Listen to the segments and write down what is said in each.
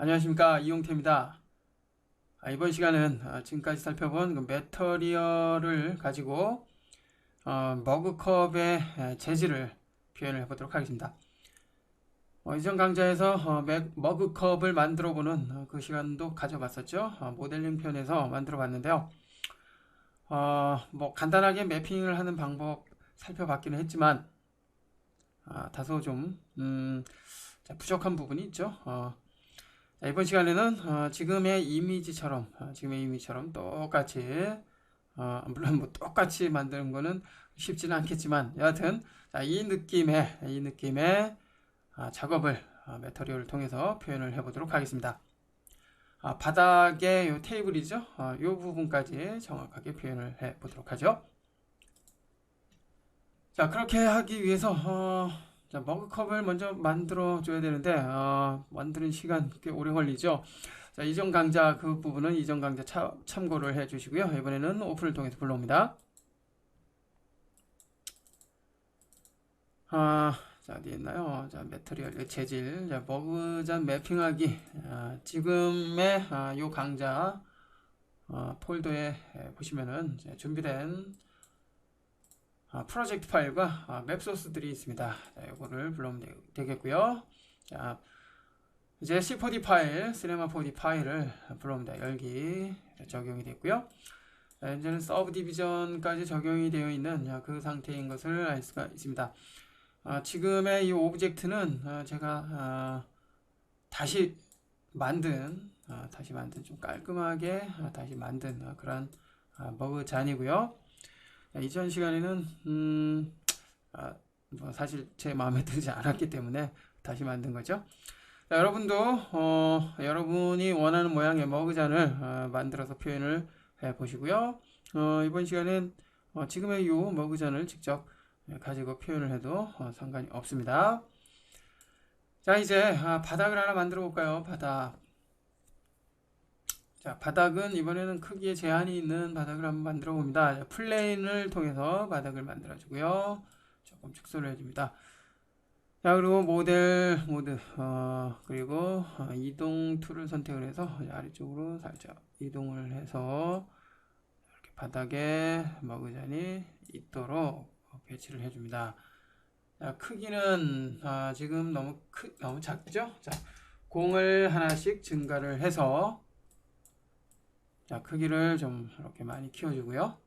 안녕하십니까, 이용태입니다. 이번 시간은 지금까지 살펴본 그 매터리얼을 가지고 머그컵의 재질을 표현을 해보도록 하겠습니다. 이전 강좌에서 머그컵을 만들어보는 그 시간도 가져봤었죠. 모델링 편에서 만들어봤는데요. 뭐 간단하게 매핑을 하는 방법 살펴봤기는 했지만 다소 좀 부족한 부분이 있죠. 이번 시간에는 지금의 이미지처럼 똑같이 물론 뭐 똑같이 만드는 거는 쉽지는 않겠지만 여하튼 이 느낌의 작업을 매터리얼을 통해서 표현을 해보도록 하겠습니다. 바닥에 요 테이블이죠. 요 부분까지 정확하게 표현을 해보도록 하죠. 자, 그렇게 하기 위해서 자, 머그컵을 먼저 만들어 줘야 되는데 만드는 시간 꽤 오래 걸리죠. 자, 이전 강좌 그 부분은 이전 강좌 참고를 해 주시고요. 이번에는 오픈을 통해서 불러옵니다. 자, 어디 있나요? 자, 매터리얼 재질, 자, 머그잔 매핑하기. 지금의 요 강좌 폴더에 보시면은 준비된 프로젝트 파일과 맵 소스들이 있습니다. 자, 이거를 불러오면 되겠고요. 자, 이제 C4D 파일, 시네마4D 파일을 불러옵니다. 열기 적용이 됐고요. 자, 이제는 서브 디비전까지 적용이 되어 있는 그 상태인 것을 알 수가 있습니다. 지금의 이 오브젝트는 제가 다시 만든 좀 깔끔하게 다시 만든 그런 머그 잔이고요. 이전 시간에는 뭐 사실 제 마음에 들지 않았기 때문에 다시 만든 거죠. 자, 여러분도 여러분이 원하는 모양의 머그잔을 만들어서 표현을 해 보시고요. 이번 시간엔 지금의 이 머그잔을 직접 가지고 표현을 해도 상관이 없습니다. 자, 이제 바닥을 하나 만들어 볼까요? 바닥. 자, 바닥은 이번에는 크기에 제한이 있는 바닥을 한번 만들어 봅니다. 플레인을 통해서 바닥을 만들어 주고요. 조금 축소를 해줍니다. 자, 그리고 모델 모드 그리고 이동 툴을 선택을 해서 아래쪽으로 살짝 이동을 해서 이렇게 바닥에 머그잔이 있도록 배치를 해줍니다. 자, 크기는 지금 너무 작죠? 자, 공을 하나씩 증가를 해서 자, 크기를 좀 이렇게 많이 키워주고요.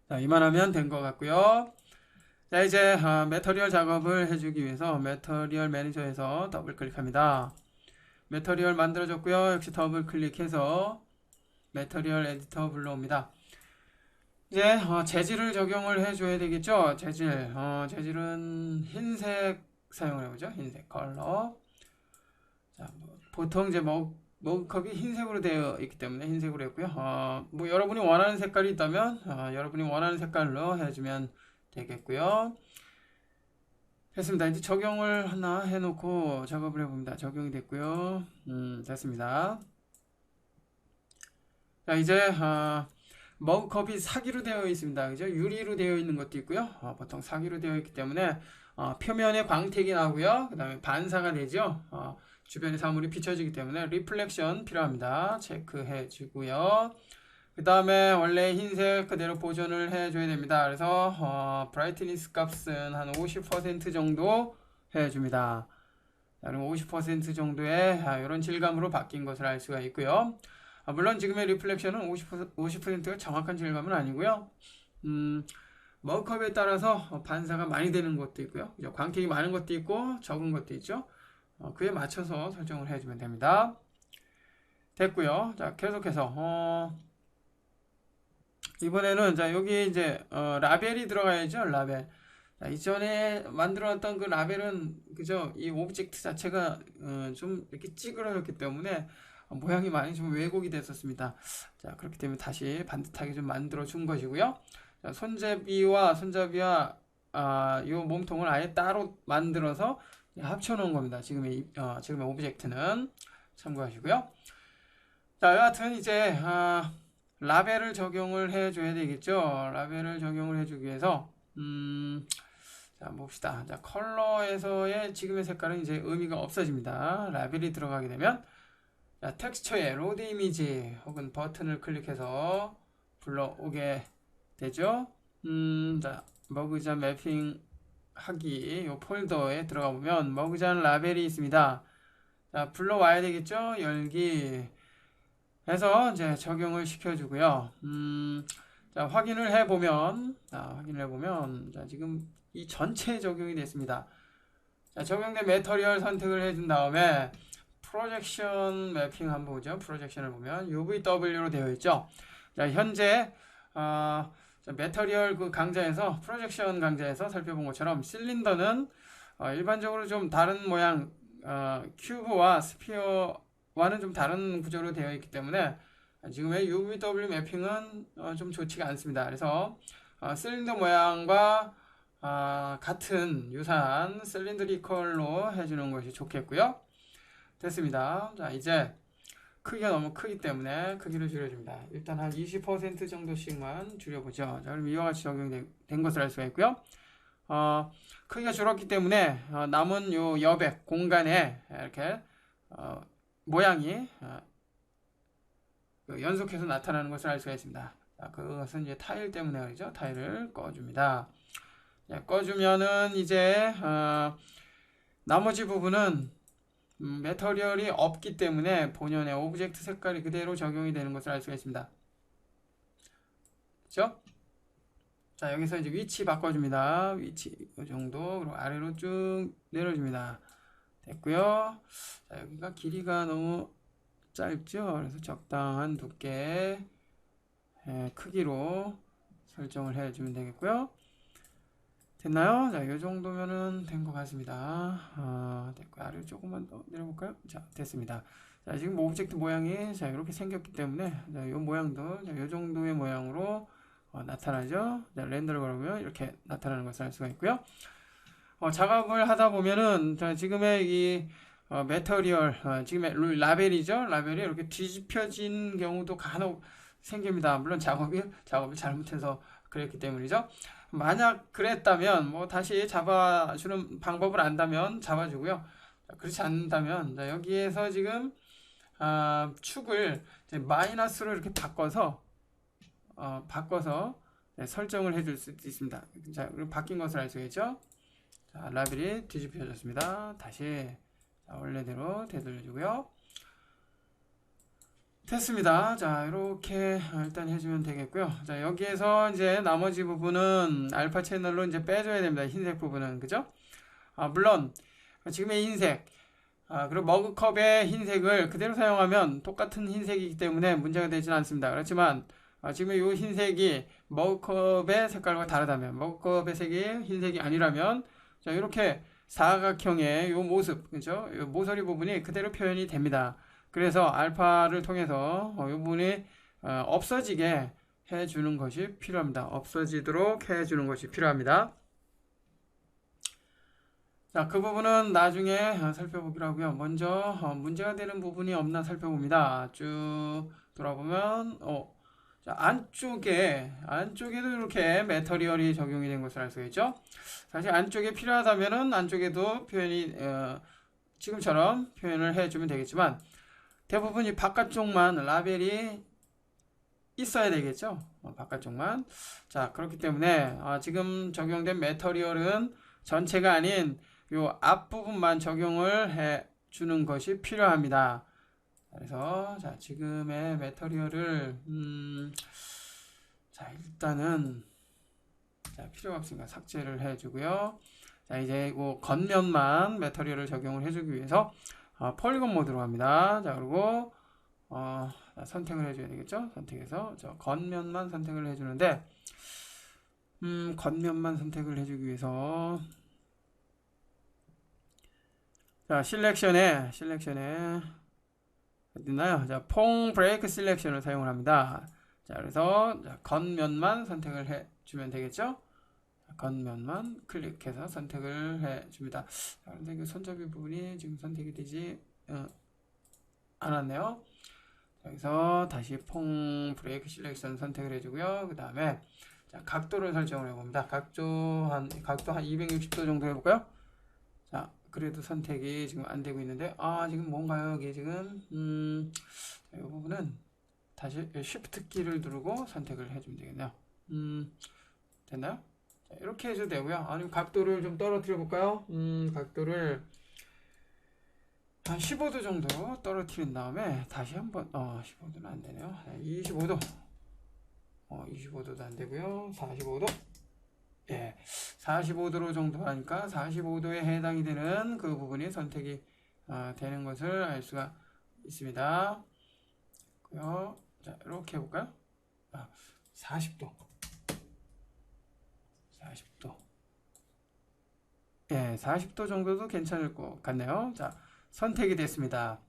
자, 이만하면 된 것 같고요. 자, 이제 매터리얼 작업을 해주기 위해서 매터리얼 매니저에서 더블 클릭합니다. 매터리얼 만들어졌고요. 역시 더블 클릭해서 매터리얼 에디터 불러옵니다. 이제 재질을 적용을 해줘야 되겠죠. 재질은 흰색 사용을 해보죠. 흰색 컬러. 자, 보통 이제 머그컵이 흰색으로 되어 있기 때문에 흰색으로 했고요. 뭐 여러분이 원하는 색깔이 있다면 여러분이 원하는 색깔로 해주면 되겠고요. 됐습니다. 이제 적용을 하나 해놓고 작업을 해봅니다. 적용이 됐고요. 됐습니다. 자, 이제 머그컵이 사기로 되어 있습니다. 그죠? 유리로 되어 있는 것도 있고요. 보통 사기로 되어 있기 때문에 표면에 광택이 나고요. 그 다음에 반사가 되죠. 주변의 사물이 비춰지기 때문에 리플렉션 필요합니다. 체크해 주고요. 그 다음에 원래 흰색 그대로 보존을 해줘야 됩니다. 그래서 브라이트니스 값은 한 50% 정도 해줍니다. 그럼 50% 정도의 이런 질감으로 바뀐 것을 알 수가 있고요. 물론 지금의 리플렉션은 50%가 정확한 질감은 아니고요. 머그컵에 따라서 반사가 많이 되는 것도 있고요. 광택이 많은 것도 있고 적은 것도 있죠. 그에 맞춰서 설정을 해주면 됩니다. 됐고요. 자, 계속해서 이번에는 자, 여기 이제 라벨이 들어가야죠. 라벨. 자, 이전에 만들어놨던 그 라벨은 그죠? 이 오브젝트 자체가 좀 이렇게 찌그러졌기 때문에 모양이 많이 좀 왜곡이 됐었습니다. 자, 그렇기 때문에 다시 반듯하게 좀 만들어 준 것이고요. 자, 손잡이와 이 몸통을 아예 따로 만들어서 합쳐 놓은 겁니다. 지금의 오브젝트는 참고하시고요. 자, 여하튼 이제 라벨을 적용을 해줘야 되겠죠. 라벨을 적용을 해주기 위해서 자, 봅시다. 자, 컬러에서의 지금의 색깔은 이제 의미가 없어집니다. 라벨이 들어가게 되면, 자, 텍스처에 로드 이미지 혹은 버튼을 클릭해서 불러오게 되죠. 자, 머그잔 매핑 하기 요 폴더에 들어가 보면 머그잔 라벨이 있습니다. 자, 불러와야 되겠죠? 열기 해서 이제 적용을 시켜주고요. 자, 확인을 해보면, 자, 지금 이 전체에 적용이 됐습니다. 자, 적용된 매터리얼 선택을 해준 다음에, 프로젝션 매핑 한번 보죠. 프로젝션을 보면, UVW로 되어 있죠. 자, 현재, 자, 매터리얼 그 강좌에서, 프로젝션 강좌에서 살펴본 것처럼, 실린더는, 일반적으로 좀 다른 모양, 큐브와 스피어와는 좀 다른 구조로 되어 있기 때문에, 지금의 UVW 매핑은 좀 좋지가 않습니다. 그래서 실린더 모양과 같은 유사한 실린드리컬로 해주는 것이 좋겠고요. 됐습니다. 자, 이제 크기가 너무 크기 때문에 크기를 줄여줍니다. 일단 한 20% 정도씩만 줄여보죠. 자, 그럼 이와 같이 적용된 것을 알 수가 있고요. 크기가 줄었기 때문에 남은 요 여백 공간에 이렇게 모양이 연속해서 나타나는 것을 알 수가 있습니다. 자, 그것은 이제 타일 때문에 그러죠. 타일을 꺼줍니다. 자, 꺼주면은 이제 나머지 부분은 매터리얼이 없기 때문에 본연의 오브젝트 색깔이 그대로 적용이 되는 것을 알 수가 있습니다. 그렇죠? 자, 여기서 이제 위치 바꿔줍니다. 위치 이 정도, 그리고 아래로 쭉 내려줍니다. 됐고요. 자, 여기가 길이가 너무 짧죠? 그래서 적당한 두께 크기로 설정을 해주면 되겠고요. 됐나요? 자, 이 정도면은 된 것 같습니다. 됐고요. 아래로 조금만 더 내려볼까요? 자, 됐습니다. 자, 지금 오브젝트 모양이 자, 이렇게 생겼기 때문에 자, 이 모양도 자, 이 정도의 모양으로 나타나죠. 자, 렌더를 걸으면 이렇게 나타나는 것을 알 수가 있고요. 작업을 하다 보면은 자, 지금의 이 매터리얼, 지금의 라벨이죠. 라벨이 이렇게 뒤집혀진 경우도 간혹 생깁니다. 물론 작업을 잘못해서 그랬기 때문이죠. 만약 그랬다면 뭐 다시 잡아주는 방법을 안다면 잡아주고요. 그렇지 않다면 자, 여기에서 지금 축을 이제 마이너스로 이렇게 바꿔서 네, 설정을 해줄 수 있습니다. 자, 그리고 바뀐 것을 알 수 있죠. 자, 라벨이 뒤집혀졌습니다. 다시 자, 원래대로 되돌려주고요. 됐습니다. 자, 이렇게 일단 해주면 되겠고요. 자, 여기에서 이제 나머지 부분은 알파 채널로 이제 빼줘야 됩니다. 흰색 부분은. 그죠? 물론, 지금의 흰색, 그리고 머그컵의 흰색을 그대로 사용하면 똑같은 흰색이기 때문에 문제가 되지는 않습니다. 그렇지만, 지금 이 흰색이 머그컵의 색깔과 다르다면, 머그컵의 색이 흰색이 아니라면, 자, 이렇게 사각형의 이 모습, 그죠? 이 모서리 부분이 그대로 표현이 됩니다. 그래서 알파를 통해서 이 부분이 없어지게 해주는 것이 필요합니다. 없어지도록 해주는 것이 필요합니다. 자, 그 부분은 나중에 살펴보기로 하고요. 먼저 문제가 되는 부분이 없나 살펴봅니다. 쭉 돌아보면 자, 안쪽에도 이렇게 매터리얼이 적용이 된 것을 알 수 있죠. 사실 안쪽에 필요하다면은 안쪽에도 표현이 지금처럼 표현을 해주면 되겠지만 대부분 이 바깥쪽만 라벨이 있어야 되겠죠. 바깥쪽만. 자, 그렇기 때문에 지금 적용된 매터리얼은 전체가 아닌 요 앞부분만 적용을 해 주는 것이 필요합니다. 그래서 자, 지금의 매터리얼을 자, 일단은 자, 필요가 없으니까 삭제를 해주고요. 자, 이제 이 겉면만 매터리얼을 적용을 해주기 위해서 폴리곤 모드로 갑니다. 자, 그리고 선택을 해줘야 되겠죠. 선택해서 저 겉면만 선택을 해주는데 겉면만 선택을 해주기 위해서 자, 실렉션에 어딨나요? 자, 퐁 브레이크 실렉션을 사용을 합니다. 자, 그래서 자, 겉면만 선택을 해주면 되겠죠. 자, 겉면만 클릭해서 선택을 해줍니다. 자, 그런데 그 손잡이 부분이 지금 선택이 되지 않았네요. 자, 여기서 다시 퐁 브레이크 실렉션 선택을 해주고요. 그 다음에 자, 각도를 설정을 해봅니다. 각도 한 260도 정도 해볼까요? 자, 그래도 선택이 지금 안 되고 있는데, 지금 뭔가요? 여기 지금, 이 부분은 다시 Shift 키를 누르고 선택을 해주면 되겠네요. 됐나요? 자, 이렇게 해도 되고요. 아니면 각도를 좀 떨어뜨려 볼까요? 각도를 한 15도 정도 떨어뜨린 다음에 다시 한번 15도는 안 되네요. 25도 25도도 안 되고요. 45도 45도로 정도 하니까 45도에 해당이 되는 그 부분이 선택이 되는 것을 알 수가 있습니다. 자, 이렇게 해볼까요? 40도 40도 정도도 괜찮을 것 같네요. 자, 선택이 됐습니다.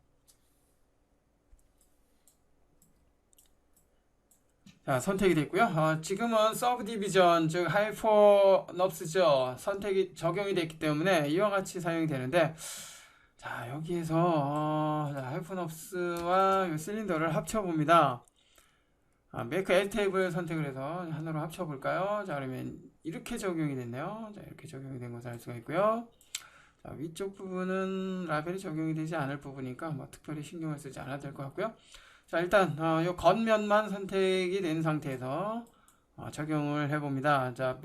자, 선택이 됐고요. 지금은 서브 디비전, 즉 하이퍼넙스죠. 선택이 적용이 됐기 때문에 이와 같이 사용이 되는데, 자, 여기에서 하이퍼넙스와 이 실린더를 합쳐봅니다. 메이크 에드 테이블 선택을 해서 하나로 합쳐볼까요? 자, 그러면 이렇게 적용이 됐네요. 자, 이렇게 적용이 된 것을 알 수가 있고요. 자, 위쪽 부분은 라벨이 적용이 되지 않을 부분이니까 뭐 특별히 신경을 쓰지 않아도 될 것 같고요. 자, 일단 이 겉면만 선택이 된 상태에서 적용을 해봅니다. 자,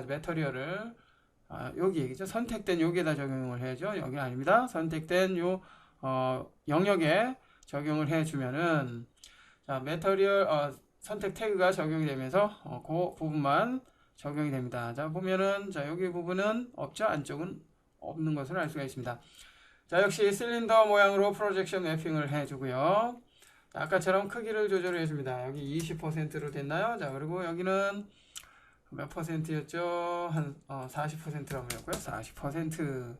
매터리얼을 여기 얘기죠. 선택된 여기에다 적용을 해야죠. 여기 아닙니다. 선택된 요 영역에 적용을 해주면은 자, 매터리얼 선택 태그가 적용이 되면서 그 부분만 적용이 됩니다. 자, 보면은 자, 여기 부분은 없죠. 안쪽은 없는 것을 알 수가 있습니다. 자, 역시 실린더 모양으로 프로젝션 매핑을 해주고요. 자, 아까처럼 크기를 조절해 줍니다. 여기 20%로 됐나요? 자, 그리고 여기는 몇 %였죠? 한 40%라고 했고요. 40%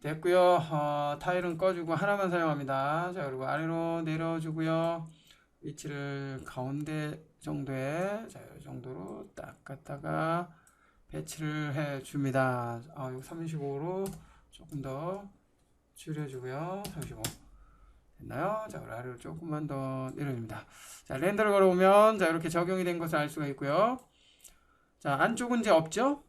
됐고요. 타일은 꺼주고 하나만 사용합니다. 자, 그리고 아래로 내려주고요. 위치를 가운데 정도에 자, 이 정도로 딱 갖다가 배치를 해 줍니다. 이거 35로 조금 더 줄여주고요. 35 됐나요? 자, 아래로 조금만 더 내려줍니다. 자, 렌더를 걸어보면 자, 이렇게 적용이 된 것을 알 수가 있고요. 자, 안쪽은 이제 없죠?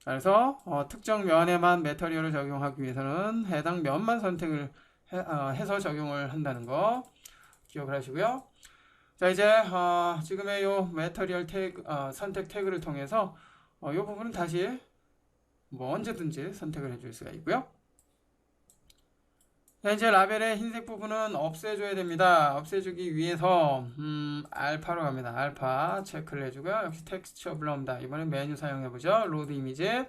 그래서 특정 면에만 매터리얼을 적용하기 위해서는 해당 면만 선택을 해서 적용을 한다는 거 기억을 하시고요. 자, 이제 지금의 요 매터리얼 태그 선택 태그를 통해서 이 부분은 다시 뭐 언제든지 선택을 해줄 수가 있고요. 자, 이제 라벨의 흰색 부분은 없애줘야 됩니다. 없애주기 위해서 알파로 갑니다. 알파 체크를 해주고요. 역시 텍스처 블러입니다. 이번엔 메뉴 사용해보죠. 로드 이미지.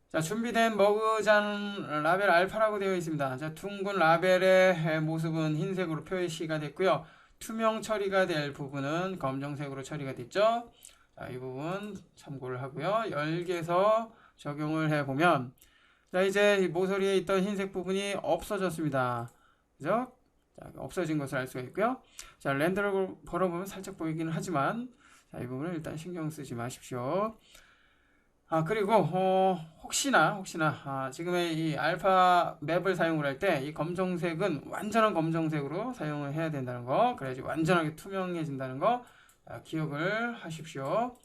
자, 준비된 머그잔 라벨 알파라고 되어 있습니다. 자, 둥근 라벨의 모습은 흰색으로 표시가 됐고요. 투명 처리가 될 부분은 검정색으로 처리가 됐죠. 자, 이 부분 참고를 하고요. 열개서 적용을 해보면 자, 이제 모서리에 있던 흰색 부분이 없어졌습니다. 그죠? 자, 없어진 것을 알 수가 있고요. 자, 렌더를 걸어보면 살짝 보이기는 하지만 자, 이 부분을 일단 신경 쓰지 마십시오. 그리고 혹시나 지금의 이 알파 맵을 사용을 할 때 이 검정색은 완전한 검정색으로 사용을 해야 된다는 거, 그래야지 완전하게 투명해진다는 거 기억을 하십시오.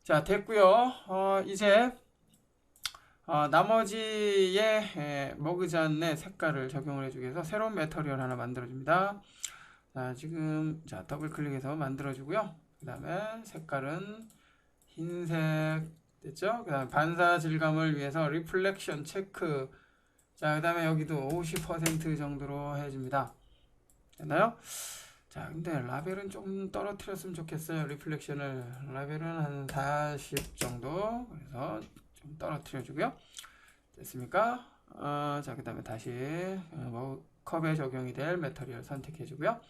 자, 됐고요. 이제 나머지의 머그잔의 색깔을 적용을 해주기 위해서 새로운 매터리얼 하나 만들어줍니다. 자, 지금 더블 클릭해서 만들어주고요. 그 다음에 색깔은 흰색 됐죠? 그 다음에 반사 질감을 위해서 리플렉션 체크. 자, 그 다음에 여기도 50% 정도로 해줍니다. 됐나요? 자, 근데 라벨은 좀 떨어뜨렸으면 좋겠어요. 리플렉션을 라벨은 한 40 정도. 그래서 좀 떨어뜨려 주고요. 됐습니까? 자, 그 다음에 다시 컵에 적용이 될 매터리얼 선택해 주고요.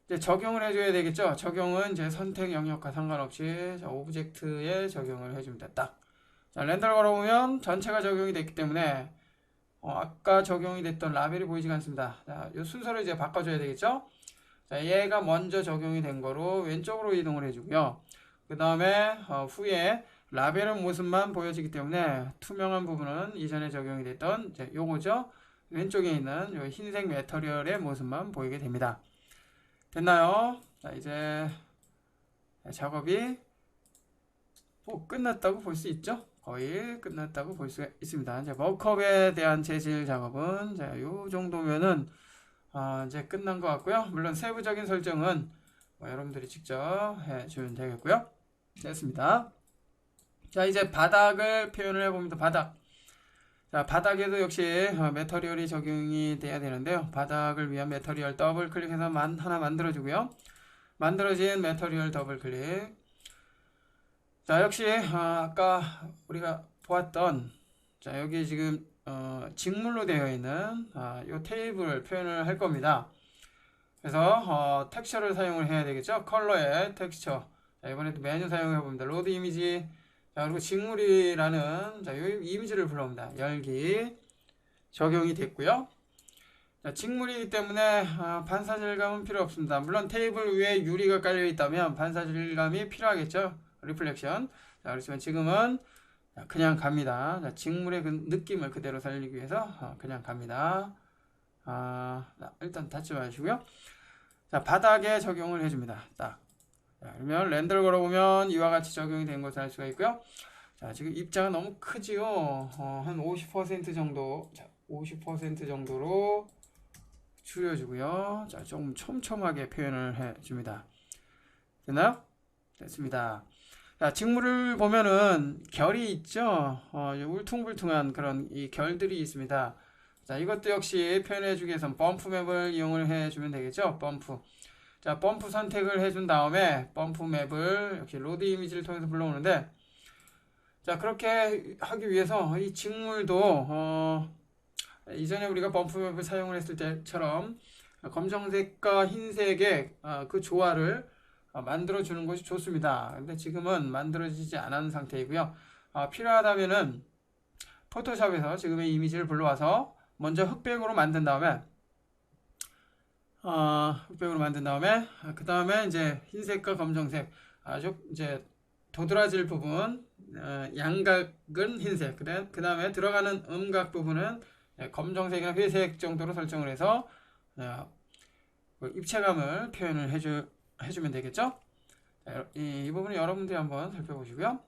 이제 적용을 해줘야 되겠죠. 적용은 이제 선택 영역과 상관없이 오브젝트에 적용을 해줍니다. 딱. 자, 렌더를 걸어보면 전체가 적용이 됐기 때문에 아까 적용이 됐던 라벨이 보이지가 않습니다. 자, 이 순서를 이제 바꿔줘야 되겠죠. 자, 얘가 먼저 적용이 된 거로 왼쪽으로 이동을 해주고요. 그 다음에 후에 라벨의 모습만 보여지기 때문에 투명한 부분은 이전에 적용이 됐던 이제 요거죠. 왼쪽에 있는 요 흰색 매터리얼의 모습만 보이게 됩니다. 됐나요? 자, 이제 작업이 뭐 끝났다고 볼 수 있죠. 거의 끝났다고 볼 수 있습니다. 이제 머컵에 대한 재질 작업은 자, 요 정도면은 이제 끝난 것 같고요. 물론 세부적인 설정은 뭐 여러분들이 직접 해주면 되겠고요. 됐습니다. 자, 이제 바닥을 표현을 해봅니다. 바닥. 자, 바닥에도 역시 매터리얼이 적용이 돼야 되는데요. 바닥을 위한 매터리얼 더블 클릭해서 하나 만들어주고요. 만들어진 매터리얼 더블 클릭. 자, 역시 아까 우리가 보았던 자, 여기 지금 직물로 되어 있는 이 테이블 표현을 할 겁니다. 그래서 텍스처를 사용을 해야 되겠죠. 컬러에 텍스처. 자, 이번에도 메뉴 사용해 봅니다. 로드 이미지. 자, 그리고 직물이라는 자, 이 이미지를 불러옵니다. 열기 적용이 됐고요. 자, 직물이기 때문에 반사질감은 필요 없습니다. 물론 테이블 위에 유리가 깔려 있다면 반사질감이 필요하겠죠. 리플렉션. 자, 그렇지만 지금은 그냥 갑니다. 자, 직물의 그 느낌을 그대로 살리기 위해서 그냥 갑니다. 일단 닫지 마시고요. 자, 바닥에 적용을 해줍니다. 딱. 자, 그러면 렌더를 걸어보면 이와 같이 적용이 된 것을 알 수가 있고요. 자, 지금 입자가 너무 크지요. 한 50% 정도, 자, 50% 정도로 줄여주고요. 자, 좀 촘촘하게 표현을 해줍니다. 됐나요? 됐습니다. 자, 직물을 보면은 결이 있죠. 울퉁불퉁한 그런 이 결들이 있습니다. 자, 이것도 역시 표현해주기 위해선 범프 맵을 이용을 해주면 되겠죠. 범프. 자, 범프 선택을 해준 다음에 범프 맵을 역시 로드 이미지를 통해서 불러오는데, 자, 그렇게 하기 위해서 이 직물도 이전에 우리가 범프 맵을 사용을 했을 때처럼 검정색과 흰색의 그 조화를 만들어 주는 것이 좋습니다. 근데 지금은 만들어지지 않은 상태이고요. 필요하다면은 포토샵에서 지금의 이미지를 불러와서 먼저 흑백으로 만든 다음에 그 다음에 이제 흰색과 검정색 아주 이제 도드라질 부분 양각은 흰색 그 다음에 들어가는 음각 부분은 검정색이나 회색 정도로 설정을 해서 입체감을 표현을 해주면 되겠죠. 자, 이 부분은 여러분들이 한번 살펴보시고요.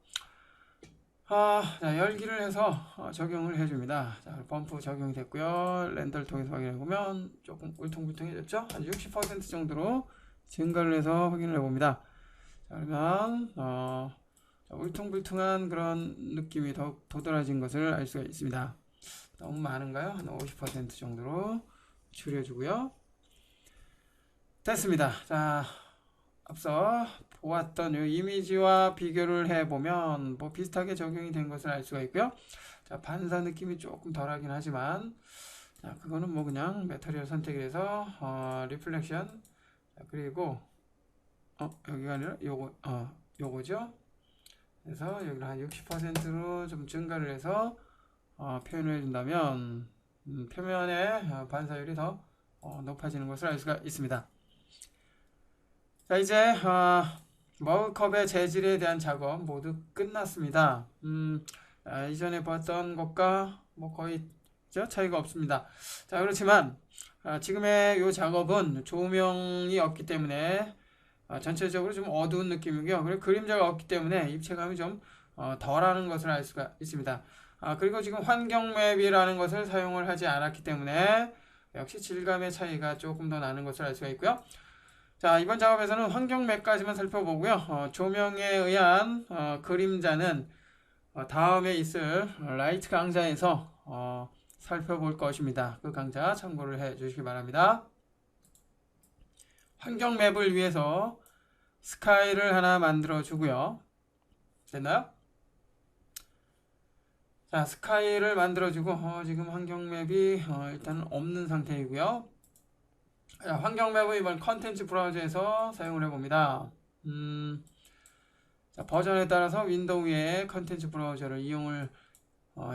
자, 열기를 해서 적용을 해줍니다. 자, 범프 적용이 됐고요. 렌더를 통해서 확인해보면 조금 울퉁불퉁해졌죠? 한 60% 정도로 증가를 해서 확인을 해봅니다. 자, 그러면 울퉁불퉁한 그런 느낌이 더욱 도드라진 것을 알 수가 있습니다. 너무 많은가요? 한 50% 정도로 줄여주고요. 됐습니다. 자, 앞서 보았던 이 이미지와 비교를 해보면 뭐 비슷하게 적용이 된 것을 알 수가 있고요. 자, 반사 느낌이 조금 덜하긴 하지만 자, 그거는 뭐 그냥 매터리얼 선택을 해서 리플렉션 자, 그리고 여기가 아니라 요거죠. 그래서 여기를 한 60%로 좀 증가를 해서 표현을 해준다면 표면의 반사율이 더 높아지는 것을 알 수가 있습니다. 자, 이제 머그컵의 재질에 대한 작업 모두 끝났습니다. 이전에 봤던 것과 뭐 거의 차이가 없습니다. 자, 그렇지만 지금의 이 작업은 조명이 없기 때문에 전체적으로 좀 어두운 느낌이고요. 그리고 그림자가 없기 때문에 입체감이 좀 덜하는 것을 알 수가 있습니다. 그리고 지금 환경 맵이라는 것을 사용을 하지 않았기 때문에 역시 질감의 차이가 조금 더 나는 것을 알 수가 있고요. 자, 이번 작업에서는 환경 맵까지만 살펴보고요. 조명에 의한 그림자는 다음에 있을 라이트 강좌에서 살펴볼 것입니다. 그 강좌 참고를 해 주시기 바랍니다. 환경 맵을 위해서 스카이를 하나 만들어 주고요. 됐나요? 자, 스카이를 만들어 주고 지금 환경 맵이 일단 없는 상태이고요. 자, 환경 맵은 이번 컨텐츠 브라우저에서 사용을 해봅니다. 자, 버전에 따라서 윈도우의 컨텐츠 브라우저를 이용을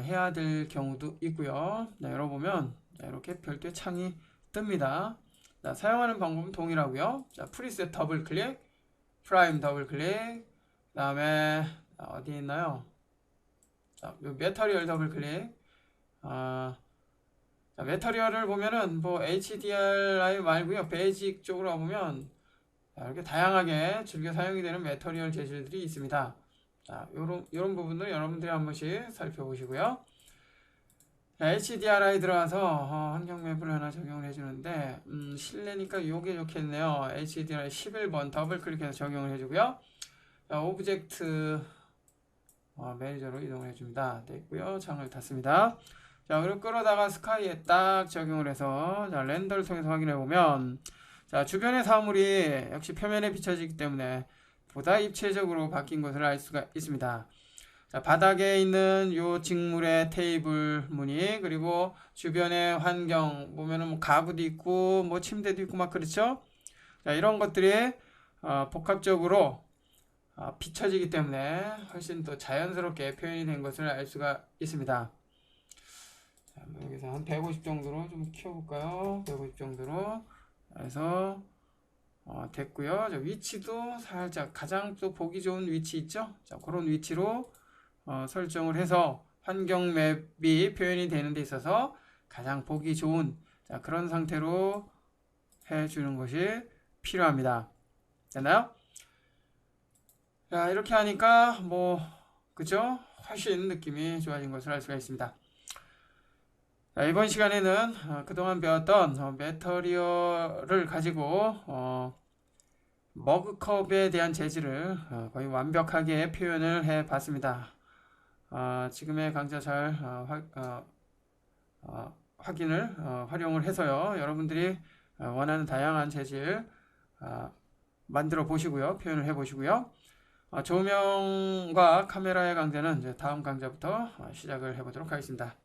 해야 될 경우도 있고요. 자, 열어보면 자, 이렇게 별도의 창이 뜹니다. 자, 사용하는 방법은 동일하고요. 자, 프리셋 더블 클릭, 프라임 더블 클릭, 그 다음에 어디 있나요? 자, 매터리얼 더블 클릭. 자, 매터리얼을 보면은 뭐 HDRI 말고요. 베이직 쪽으로 보면 자, 이렇게 다양하게 즐겨 사용이 되는 매터리얼 재질들이 있습니다. 자, 요런 부분들 여러분들이 한 번씩 살펴보시고요. 자, HDRI 들어가서 환경 맵을 하나 적용을 해주는데 실내니까 요게 좋겠네요. HDRI 11번 더블 클릭해서 적용을 해주고요. 자, 오브젝트 매니저로 이동을 해줍니다. 됐고요. 창을 닫습니다. 자, 그리고 끌어다가 스카이에 딱 적용을 해서 자, 렌더를 통해서 확인해 보면 자, 주변의 사물이 역시 표면에 비춰지기 때문에 보다 입체적으로 바뀐 것을 알 수가 있습니다. 자, 바닥에 있는 요 직물의 테이블 무늬, 그리고 주변의 환경 보면은 뭐 가구도 있고 뭐 침대도 있고 막 그렇죠. 자, 이런 것들이 복합적으로 비춰지기 때문에 훨씬 더 자연스럽게 표현이 된 것을 알 수가 있습니다. 자, 여기서 한 150 정도로 좀 키워볼까요? 150 정도로 해서 됐고요. 자, 위치도 살짝 가장 또 보기 좋은 위치 있죠? 자, 그런 위치로 설정을 해서 환경 맵이 표현이 되는 데 있어서 가장 보기 좋은 그런 상태로 해주는 것이 필요합니다. 됐나요? 자, 이렇게 하니까 그죠? 훨씬 느낌이 좋아진 것을 알 수가 있습니다. 자, 이번 시간에는 그동안 배웠던 매터리얼을 가지고 머그컵에 대한 재질을 거의 완벽하게 표현을 해 봤습니다. 지금의 강좌 잘 확인을 활용을 해서요, 여러분들이 원하는 다양한 재질 만들어 보시고요, 표현을 해 보시고요. 조명과 카메라의 강좌는 이제 다음 강좌부터 시작을 해 보도록 하겠습니다.